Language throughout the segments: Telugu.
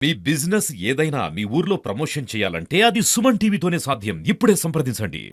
మీ బిజినెస్ ఏదైనా మీ ఊర్లో ప్రమోషన్ చేయాలంటే అది సుమన్ టీవీతోనే సాధ్యం. ఇప్పుడే సంప్రదించండి.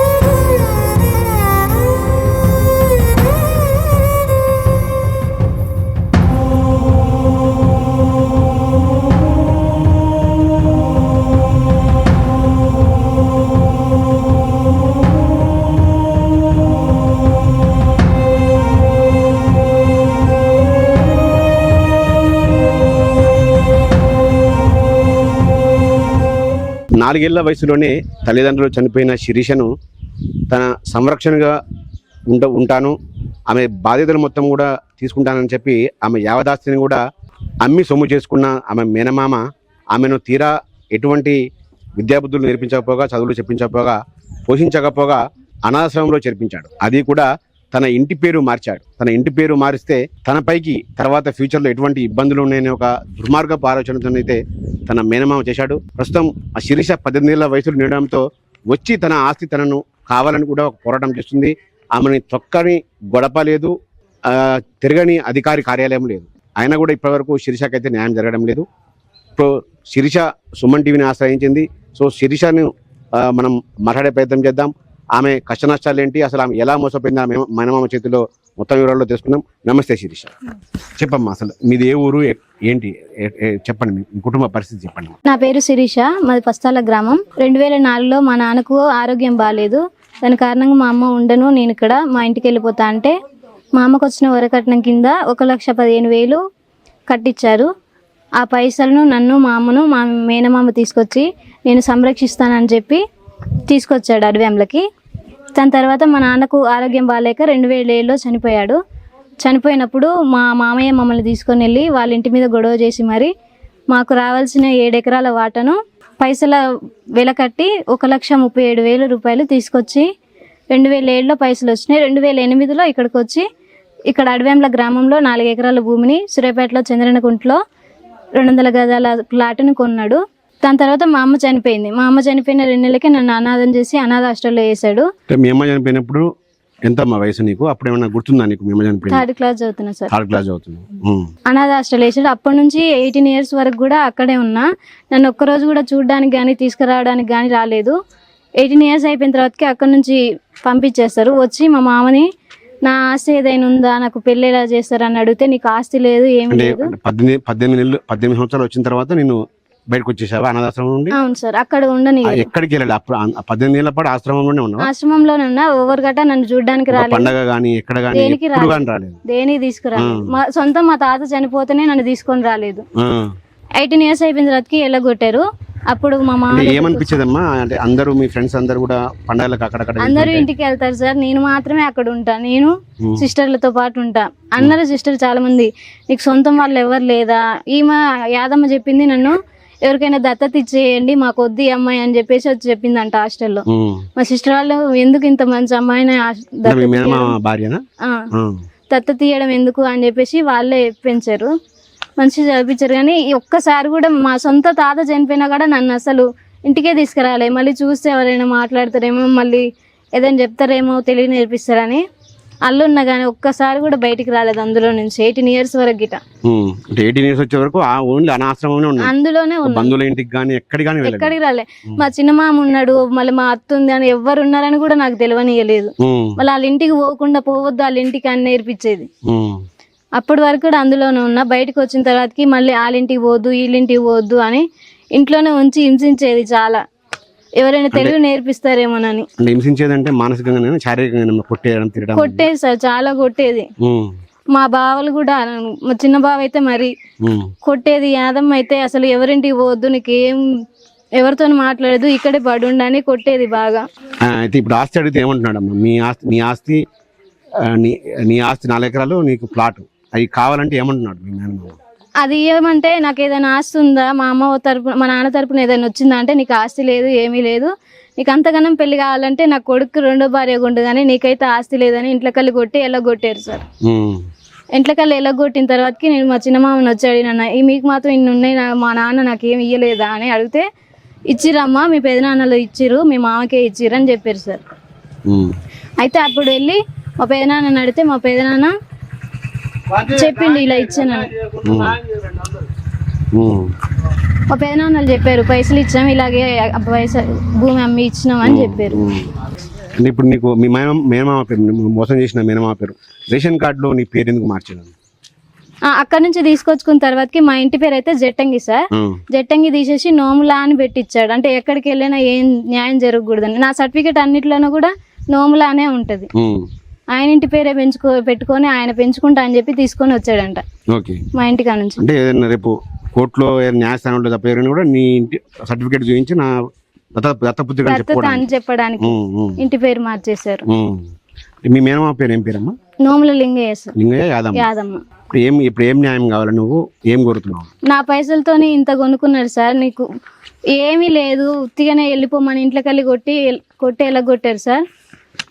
నాలుగేళ్ల వయసులోనే తల్లిదండ్రులు చనిపోయిన శిరీషను తన సంరక్షణగా ఉంటాను, ఆమె బాధ్యతలు మొత్తం కూడా తీసుకుంటానని చెప్పి ఆమె యావదాస్తిని కూడా అమ్మి సొమ్ము చేసుకున్న ఆమె మేనమామ ఆమెను తీరా ఎటువంటి విద్యాబుద్ధులు నేర్పించకపోగా, చదువులు చెప్పించకపోగా, పోషించకపోగా అనాథాశ్రమంలో చేర్పించాడు. అది కూడా తన ఇంటి పేరు మార్చాడు. తన ఇంటి పేరు మారిస్తే తనపైకి తర్వాత ఫ్యూచర్లో ఎటువంటి ఇబ్బందులు ఉన్నాయని ఒక దుర్మార్గపు ఆలోచనతోనైతే తన మేనమామ చేశాడు. ప్రస్తుతం ఆ శిరీష 18 ఏళ్ల వయసులో నిండడంతో వచ్చి తన ఆస్తి తనను కావాలని కూడా ఒక పోరాటం చేస్తుంది. ఆమెని తొక్కని గొడప లేదు, తిరగని అధికారి కార్యాలయం లేదు. అయినా కూడా ఇప్పటివరకు శిరీషకైతే న్యాయం జరగడం లేదు. ఇప్పుడు శిరీష సుమన్ టీవీని ఆశ్రయించింది. సో శిరీషను మనం మాట్లాడే ప్రయత్నం చేద్దాం. ఆమె కష్ట నష్టాలు ఏంటి, అసలు ఆమె ఎలా మోసపోయింది, ఆమె మేనమామ చేతిలో మొత్తం వివరాల్లో తెలుసుకుందాం. నమస్తే శిరీష, చెప్పమ్మా అసలు మీది ఏ ఊరు, ఏంటి చెప్పండి, మీ కుటుంబ పరిస్థితి చెప్పండి. నా పేరు శిరీష, మాది పస్తాల గ్రామం. 2004లో మా నాన్నకు ఆరోగ్యం బాగాలేదు. దాని కారణంగా మా అమ్మ ఉండను, నేను ఇక్కడ మా ఇంటికి వెళ్ళిపోతా అంటే మా అమ్మకు వచ్చిన వరకట్నం కింద 1,15,000 కట్టించారు. ఆ పైసలను నన్ను, మా అమ్మను, మా మేనమామ తీసుకొచ్చి నేను సంరక్షిస్తానని చెప్పి తీసుకొచ్చాడు అడవ్యంలకి. దాని తర్వాత మా నాన్నకు ఆరోగ్యం బాగాలేక 2007లో చనిపోయాడు. చనిపోయినప్పుడు మా మామయ్య మమ్మల్ని తీసుకొని వెళ్ళి వాళ్ళ ఇంటి మీద గొడవ చేసి మరి మాకు రావాల్సిన 7 ఎకరాల వాటను పైసల వెల కట్టి 1,37,000 రూపాయలు తీసుకొచ్చి 2007లో పైసలు వచ్చినాయి. 2008లో ఇక్కడికి వచ్చి ఇక్కడ అడవ్యంల గ్రామంలో 4 ఎకరాల భూమిని సూర్యాపేటలో చంద్రనకుంట్లో 200 గజాల ప్లాట్ను కొన్నాడు. దాని తర్వాత మా అమ్మ చనిపోయింది. మా అమ్మ చనిపోయిన 2 నెలలకే నన్ను అనాథం చేసి అనాథ హాస్టల్లో వేసాడు. మీ అమ్మ చనిపోయినప్పుడు ఎంత వయసు నీకు? అప్పుడు ఏమైనా గుర్తుందా నీకు? మీ అమ్మ చనిపోయింది 3rd క్లాస్ చదువుతున్నా సార్. 3rd క్లాస్ చదువుతున్నా. అనాథ హాస్టల్ వేసాడు. అప్పటి నుంచి 18 years వరకు కూడా అక్కడే ఉన్నా. నన్ను ఒక్కరోజు కూడా చూడడానికి కానీ తీసుకురావడానికి కానీ రాలేదు. 18 years అయిపోయిన తర్వాతకి అక్కడ నుంచి పంపించేస్తారు. వచ్చి మా మామని నా ఆస్తి ఏదైనా ఉందా, నాకు పెళ్లి ఎలా చేస్తారని అడిగితే నీకు ఆస్తి లేదు, ఏమి లేదు. 18 సంవత్సరాలు వచ్చిన తర్వాత నేను బయటకు వచ్చేసావా అనాథాశ్రమం నుండి? అవును సార్, అక్కడ ఉండని. ఎక్కడికి వెళ్ళాలి? అప్పుడు 18 ఏళ్ల పాటు ఆశ్రమంలోనే ఉన్నావా? ఆశ్రమంలోనే ఉన్నా. ఓవర్ గట్ట నన్ను చూడడానికి రాలేదు. పండగ గానీ ఎక్కడ గానీ ఎప్పుడు గానీ రాలేదు. దేనికి తీసుకురాలేదు. మా తాత చనిపోతేనే నన్ను తీసుకొని రాలేదు. 18 years అయిపోయిన తర్వాతకి ఎల్లగొట్టారు. అప్పుడు మా మామ ఏమనిపించదమ్మా, అంటే అందరూ మీ ఫ్రెండ్స్ అందరూ కూడా పండగలకు అక్కడక్కడ అందరూ ఇంటికి వెళ్తారు సార్, నేను మాత్రమే అక్కడ ఉంటా. నేను సిస్టర్లతో పాటు ఉంటా. అన్నారు సిస్టర్ చాలా మంది, నీకు సొంతం వాళ్ళు ఎవరు లేదా? ఈమె యాదమ్మ చెప్పింది నన్ను ఎవరికైనా దత్తత ఇచ్చేయండి, మాకు వద్దు ఈ అమ్మాయి అని చెప్పేసి వచ్చి చెప్పిందంట హాస్టల్లో. మా సిస్టర్ వాళ్ళు ఎందుకు ఇంత మంచి అమ్మాయిని దత్తత తీయడం ఎందుకు అని చెప్పేసి వాళ్ళే పెంచారు, మంచిగా చదివించారు. కానీ ఒక్కసారి కూడా మా సొంత తాత చనిపోయినా కూడా నన్ను అసలు ఇంటికే తీసుకురాలే. మళ్ళీ చూస్తే ఎవరైనా మాట్లాడతారేమో, మళ్ళీ ఏదైనా చెప్తారేమో, తెలియ నేర్పిస్తారని అల్లున్నా కానీ ఒక్కసారి కూడా బయటికి రాలేదు అందులో నుంచి. 18 years వరకు గిట. 18 years వచ్చే వరకు అందులోనే ఎక్కడికి రాలే. మా చిన్న మామ ఉన్నాడు, మళ్ళీ మా అత్త ఉంది అని ఎవరు ఉన్నారని కూడా నాకు తెలియనియలేదు. మళ్ళీ వాళ్ళ ఇంటికి పోకుండా పోవద్దు, వాళ్ళ ఇంటికి అని నేర్పించేది. అప్పటి వరకు కూడా అందులోనే ఉన్నా. బయటకు వచ్చిన తర్వాతకి మళ్ళీ వాళ్ళింటికి పోవద్దు, వీళ్ళింటికి పోవద్దు అని ఇంట్లోనే ఉంచి హింసించేది చాలా. ఎవరైనా తెలుగు నేర్పిస్తారేమోనని. హింసించేదంటే మానసికంగా, శారీరకంగా కొట్టేది సార్, చాలా కొట్టేది. మా బావలు కూడా, మా చిన్న బావ అయితే మరి కొట్టేది. యాదమ్మ అయితే అసలు ఎవరింటికి పోవద్దు, నీకేం ఎవరితో మాట్లాడదు, ఇక్కడే పడి ఉండని కొట్టేది బాగా. అయితే ఇప్పుడు ఆస్తి అడిగితే ఏమంటున్నాడమ్మా? నీ ఆస్తి 4 ఎకరాలు నీకు ప్లాట్, అవి కావాలంటే ఏమంటున్నాడు మీ నాన్న? అది ఏమంటే నాకు ఏదైనా ఆస్తి ఉందా, మా అమ్మ తరపున మా నాన్న తరపున ఏదైనా వచ్చిందా అంటే నీకు ఆస్తి లేదు, ఏమీ లేదు, నీకు అంతగానం పెళ్లి కావాలంటే నా కొడుకు 2వ భార్య ఉండు కానీ నీకైతే ఆస్తి లేదని ఇంట్లోకెళ్ళి కొట్టి ఎల్లగొట్టారు సార్. ఇంట్లోకెళ్ళి ఎల్లగొట్టిన తర్వాతకి నేను మా చిన్న మామని వచ్చి అడిగినా, మీకు మాత్రం ఇన్ని ఉన్నాయి, మా నాన్న నాకేం ఇయ్యలేదా అని అడిగితే, ఇచ్చిరమ్మా మీ పెదనాన్నలు ఇచ్చిరు, మీ మామకే ఇచ్చిరు అని చెప్పారు సార్. అయితే అప్పుడు వెళ్ళి మా పెదనాన్నని అడిగితే మా పెదనాన్న చెప్పిండు ఇలా ఇచ్చాను. మా పెదనాన్నలు చెప్పారు పైసలు ఇచ్చాం ఇలాగే భూమి అమ్మి ఇచ్చినాం అని చెప్పారు. అంటే ఇప్పుడు నీకు మీ మేనమామ పేరు మోసం చేసిన మేనమామ పేరు రేషన్ కార్డులో నీ పేరు ఎందుకు మార్చాను? అక్కడ నుంచి తీసుకొచ్చుకున్న తర్వాతకి మా ఇంటి పేరు అయితే జట్టంగి సార్. జట్టంగి తీసేసి నోములా అని పెట్టించాడు. అంటే ఎక్కడికి వెళ్ళినా ఏం న్యాయం జరగకూడదని. నా సర్టిఫికేట్ అన్నిట్లోనూ కూడా నోములానే ఉంటది. ఆయన ఇంటి పేరే పెట్టుకొని ఆయన పెంచుకుంటా అని చెప్పి తీసుకొని వచ్చాడంట మా ఇంటికా నుంచి. అంటే ఏదైనా రేపు కోర్టులో న్యాయస్థానంలో తప్పేరైనా కూడా నీ ఇంటి సర్టిఫికేట్ చూపించి నా దత్తపుత్రిక అని చెప్పడానికి ఇంటి పేరు మార్చేశారు. మీ మేనమామ పేరు ఏం పేరమ్మా? నోముల లింగయ్య. లింగయ్య యాదమ్మ. ఇప్పుడు ఏం న్యాయం కావాలి? నువ్వు ఏం కోరుతున్నావు? నా పైసలతోని ఇంత కొనుక్కున్నాడు సార్. నీకు ఏమీ లేదు ఉత్తిగానే వెళ్ళిపోమని ఇంట్లోకి వెళ్ళి కొట్టి ఎలగొట్టారు సార్.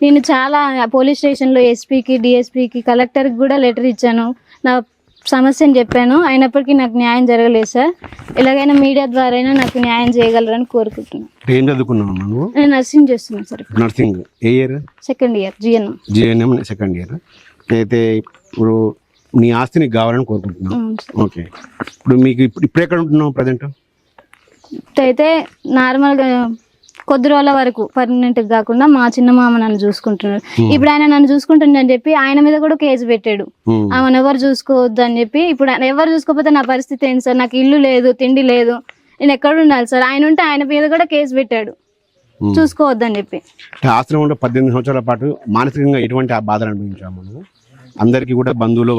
నేను చాలా పోలీస్ స్టేషన్లో ఎస్పీకి డిఎస్పీకి కలెక్టర్కి కూడా లెటర్ ఇచ్చాను. నా సమస్యను చెప్పాను. అయినప్పటికీ నాకు న్యాయం జరగలేదు సార్. ఎలాగైనా మీడియా ద్వారా నాకు న్యాయం చేయగలరని కోరుకుంటున్నాను. ఏం చదువుకున్నావు నువ్వు? నేను నర్సింగ్ చేస్తున్నాను సార్. నర్సింగ్ ఏ year? Second year. GNM second year. అయితే ఇప్పుడు నీ ఆస్తి నీకు కావాలని కోరుకుంటున్నావు. ఓకే. ఇప్పుడు మీకు ఇప్పుడు ఎక్కడ ఉంటున్నావు ప్రజెంట్? అయితే నార్మల్గా కొద్ది రోజుల వరకు పర్మనెంట్ కాకుండా మా చిన్న మామ నన్ను చూసుకుంటున్నాడు. ఇప్పుడు ఆయన నన్ను చూసుకుంటుండని చెప్పి ఆయన మీద కూడా కేసు పెట్టాడు. ఆమెను ఎవరు చూసుకోవద్దు అని చెప్పి. ఇప్పుడు ఎవరు చూసుకోకపోతే నా పరిస్థితి ఏంటి సార్? నాకు ఇల్లు లేదు, తిండి లేదు, నేను ఎక్కడ ఉండాలి సార్? ఆయన ఉంటే ఆయన మీద కూడా కేసు పెట్టాడు చూసుకోవద్దని చెప్పి. ఆశ్రమంలో 18 సంవత్సరాల పాటు మానసికంగా ఎటువంటి బాధలు అనుభవించాము? అందరికి కూడా బంధువులు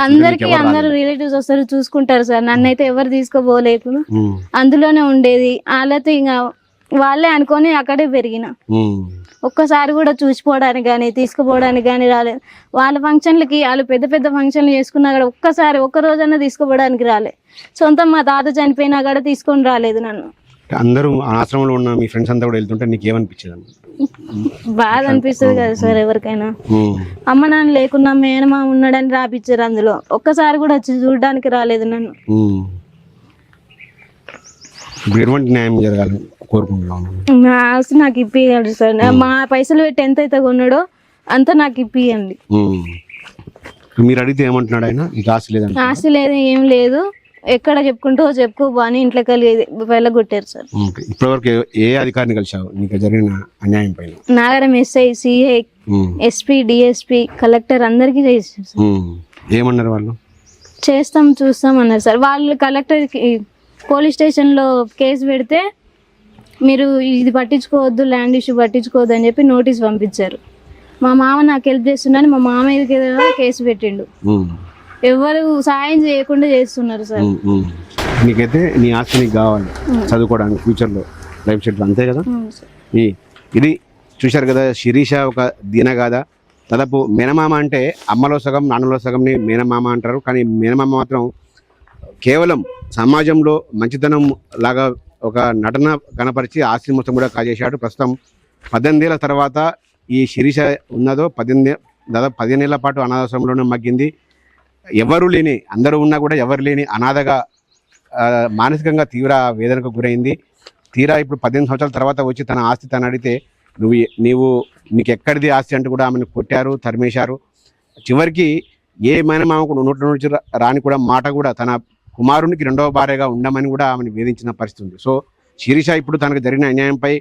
అందరికి అందరు రిలేటివ్స్ వస్తారు చూసుకుంటారు సార్. నన్నైతే ఎవరు తీసుకోపోలేదు. అందులోనే ఉండేది. వాళ్ళతో ఇంకా వాళ్ళే అనుకొని అక్కడే పెరిగిన. ఒక్కసారి కూడా చూసిపోవడానికి కానీ తీసుకుపోవడానికి కానీ రాలేదు. వాళ్ళ ఫంక్షన్లకి వాళ్ళు పెద్ద పెద్ద ఫంక్షన్లు చేసుకున్నా కూడా ఒక్క రోజన్నా తీసుకుపోవడానికి రాలే. సొంతం మా తాత చనిపోయినా కూడా తీసుకొని రాలేదు నన్ను. అందరూ ఆశ్రమంలో ఉన్న మీ ఫ్రెండ్స్ అంతా కూడా వెళ్తుంటే నీకు ఏమనిపించదు? బాధ అనిపిస్తుంది కదా సార్ ఎవరికైనా. అమ్మ నాన్న లేకున్నా మేనమా ఉన్నాడని రాపిచ్చారు. అందులో ఒక్కసారి కూడా వచ్చి చూడడానికి రాలేదు నన్ను. ఎటువంటి న్యాయం జరగాలి కోరుకుంటున్నాను? నా ఆస్తి నాకు ఇప్పియండి సార్. మా పైసలు పెట్టి ఎంత అయితే కొన్నాడో అంత నాకు ఇప్పియండి. మీరు అడిగితే ఏమంటున్నాడు ఆయన? ఆస్తి లేదు, ఆస్తి లేదు, ఏం లేదు, ఎక్కడ చెప్పుకోబో అని ఇంట్లోకి వెళ్ళగొట్టారు సార్. ఇప్పటివరకు ఏ అధికారిని కలిసావు నీకు జరిగిన అన్యాయం పైన? Nagaram SI, CI, SP, DSP, collector అందరికీ చేశారు సార్. ఏమన్నారు వాళ్ళు? చూస్తాం అన్నారు సార్. వాళ్ళు కలెక్టర్కి పోలీస్ స్టేషన్లో కేసు పెడితే మీరు ఇది పట్టించుకోవద్దు, ల్యాండ్ ఇష్యూ పట్టించుకోవద్దు అని చెప్పి నోటీస్ పంపించారు. మా మామ నాకు హెల్ప్ చేస్తున్నాను మా మామ మీద కేసు పెట్టిండు. ఎవరు సాయం చేయకుండా చేస్తున్నారు సార్. నీకైతే నీ ఆస్తి నీకు కావాలి చదువుకోవడానికి ఫ్యూచర్లో లైఫ్ సెటిల్, అంతే కదా? ఇది చూశారు కదా, శిరీష ఒక దీనగాథ. దాదాపు మేనమామ అంటే అమ్మలో సగం నాన్నలో సగంని మేనమామ అంటారు. కానీ మేనమామ మాత్రం కేవలం సమాజంలో మంచితనం లాగా ఒక నటన కనపరిచి ఆస్తి మొత్తం కూడా కాజేశాడు. ప్రస్తుతం 18 ఏళ్ళ తర్వాత ఈ శిరీష ఉన్నదో దాదాపు 15 ఏళ్ల పాటు అనాథాశ్రమంలోనే మగ్గింది. ఎవరు లేని, అందరూ ఉన్నా కూడా ఎవరు లేని అనాథగా మానసికంగా తీవ్ర వేదనకు గురైంది. తీరా ఇప్పుడు 18 సంవత్సరాల తర్వాత వచ్చి తన ఆస్తి తను అడిగితే నీకు ఎక్కడిది ఆస్తి అంటూ కూడా ఆమెను కొట్టారు, తరిమేశారు. చివరికి ఏ మేనమామకు నోట్ల నుంచి రాని కూడా మాట కూడా తన కుమారునికి 2వ భార్యగా ఉండమని కూడా ఆమెను వేధించిన పరిస్థితి ఉంది. సో శిరీష ఇప్పుడు తనకు జరిగిన అన్యాయంపై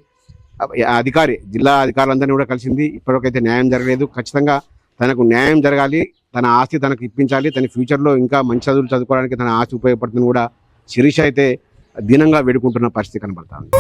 జిల్లా అధికారులందరినీ కూడా కలిసింది. ఇప్పటికైతే న్యాయం జరగలేదు. ఖచ్చితంగా తనకు న్యాయం జరగాలి, తన ఆస్తి తనకు ఇప్పించాలి, తన ఫ్యూచర్లో ఇంకా మంచి చదువులు చదువుకోవడానికి తన ఆస్తి ఉపయోగపడుతుంది కూడా శిరీష అయితే దీనంగా వేడుకుంటున్న పరిస్థితి కనబడుతుంది.